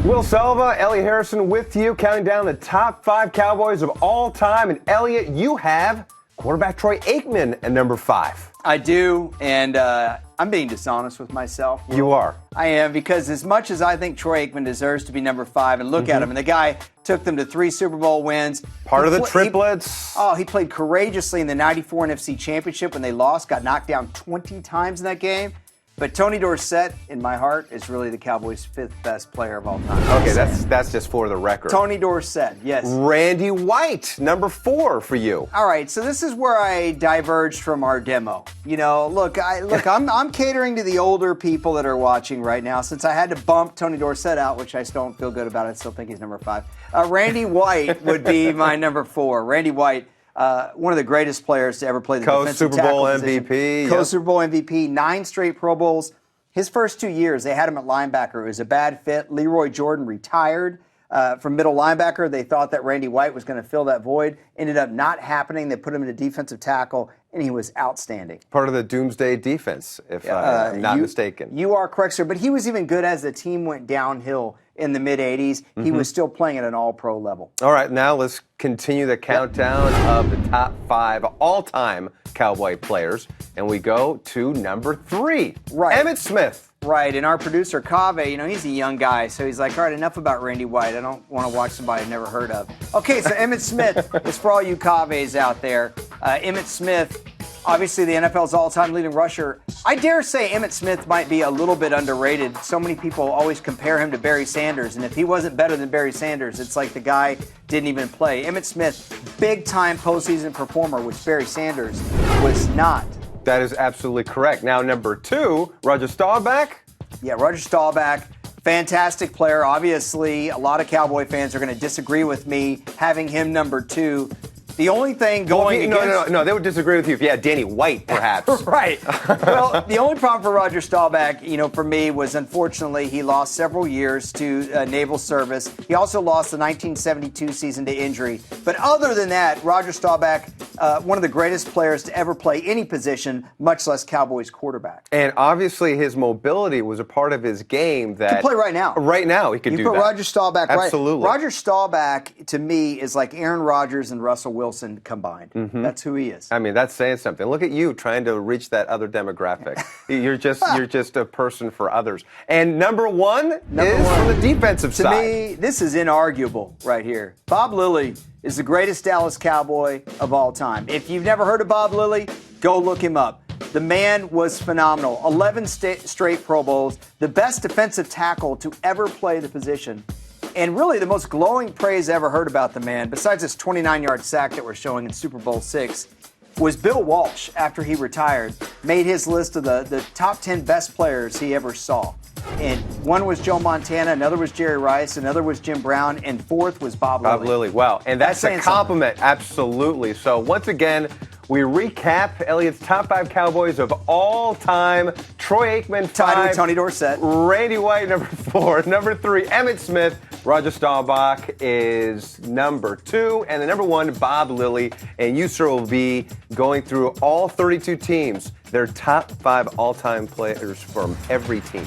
Will Selva, Elliot Harrison with you, counting down the top 5 Cowboys of all time. And Elliot, you have quarterback Troy Aikman at number 5. I do, and I'm being dishonest with myself. You are. I am, because as much as I think Troy Aikman deserves to be number 5, and look at him, and the guy took them to 3 Super Bowl wins. Part of the triplets. He played courageously in the 94 NFC Championship when they lost, got knocked down 20 times in that game. But Tony Dorsett, in my heart, is really the Cowboys' 5th best player of all time. Okay, that's just for the record. Tony Dorsett, yes. Randy White, number 4 for you. All right, so this is where I diverged from our demo. You know, look, I'm catering to the older people that are watching right now. Since I had to bump Tony Dorsett out, which I still don't feel good about, I still think he's number 5. Randy White would be my number 4. Randy White. One of the greatest players to ever play the defensive Super Bowl tackle position. MVP. Co-Super Bowl MVP, 9 straight Pro Bowls. His first 2 years, they had him at linebacker. It was a bad fit. Leroy Jordan retired from middle linebacker. They thought that Randy White was going to fill that void. Ended up not happening. They put him into defensive tackle, and he was outstanding. Part of the Doomsday defense, if I'm not mistaken. You are correct, sir. But he was even good as the team went downhill in the mid-'80s. He was still playing at an all-pro level. All right, now let's continue the countdown of the top 5 all-time Cowboy players. And we go to number 3, Right. Emmitt Smith. Right, and our producer, Kave, you know, he's a young guy, so he's like, all right, enough about Randy White. I don't want to watch somebody I've never heard of. Okay, so Emmitt Smith is for all you Kaves out there. Emmitt Smith, obviously the NFL's all-time leading rusher. I dare say Emmitt Smith might be a little bit underrated. So many people always compare him to Barry Sanders, and if he wasn't better than Barry Sanders, it's like the guy didn't even play. Emmitt Smith, big-time postseason performer, which Barry Sanders was not. That is absolutely correct. Now, number 2, Roger Staubach. Yeah, Roger Staubach, fantastic player. Obviously, a lot of Cowboy fans are going to disagree with me having him number 2. The only thing going No, they would disagree with you if you had Danny White, perhaps. Right. Well, the only problem for Roger Staubach, you know, for me was unfortunately he lost several years to naval service. He also lost the 1972 season to injury. But other than that, Roger Staubach, one of the greatest players to ever play any position, much less Cowboys quarterback. And obviously his mobility was a part of his game that... He can play right now. Right now he could do that. You put Roger Staubach right. Absolutely. Roger Staubach, to me, is like Aaron Rodgers and Russell Wilson combined. That's who he is. I mean, that's saying something. Look at you trying to reach that other demographic. You're just a person for others. And number 1 is from the defensive side. To me, this is inarguable right here. Bob Lilly is the greatest Dallas Cowboy of all time. If you've never heard of Bob Lilly, go look him up. The man was phenomenal. 11 straight Pro Bowls, the best defensive tackle to ever play the position. And really the most glowing praise I ever heard about the man, besides this 29-yard sack that we're showing in Super Bowl VI, was Bill Walsh, after he retired, made his list of the top 10 best players he ever saw. And one was Joe Montana, another was Jerry Rice, another was Jim Brown, and 4th was Bob Lilly. Bob Lilly, wow. And that's a compliment, absolutely. So once again, we recap Elliot's top 5 Cowboys of all time. Troy Aikman, 5. Tied with Tony Dorsett. Randy White, number 4. Number 3, Emmitt Smith. Roger Staubach is number 2. And the number 1, Bob Lilly. And you, sir, will be going through all 32 teams, their top 5 all-time players from every team.